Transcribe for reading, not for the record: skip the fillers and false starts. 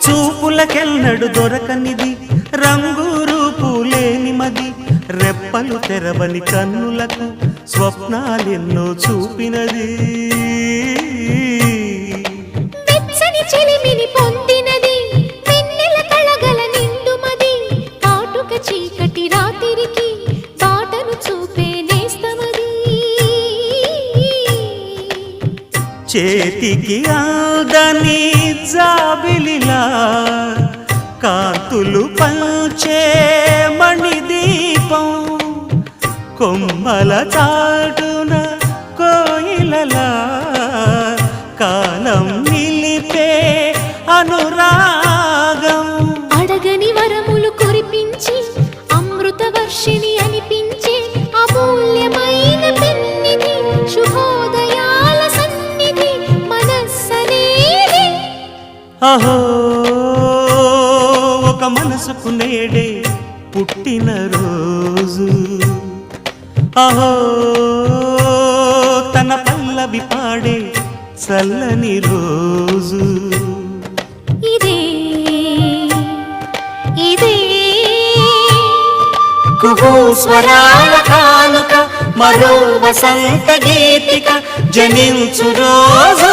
చూపులకెన్నడు దొరకనిది రంగు రూపు లేని మది రెప్పలు తెరవని కన్నులకు స్వప్నాలెన్నో చూపినది వెచ్చని చెలిమిని పొందినది వెన్నెల కళగల నిండుమది కాటుక చీకటి రాత్రికి బాటను చూపే నేస్తమది చేతికి ఆదని జాబిలిలా కాంతులు పంచే మణిదీపం కొమ్మల చాటున కోయిలలా కాలం నిలిపే అనురాగం అడగని వరములు కురిపించి అమృత వర్షిణి అనిపించే అమూల్యమైన పెన్నిధి శుభోదయాల సన్నిధి మనస్సనేది అహో ఒక మనసుకు నేడే పుట్టిన రోజు అహో తన పల్లవి పాడే చల్లని రోజు ఇదే ఇదే కుహూ స్వరాల కానుక మరో వసంత గీతిక జనించు రోజు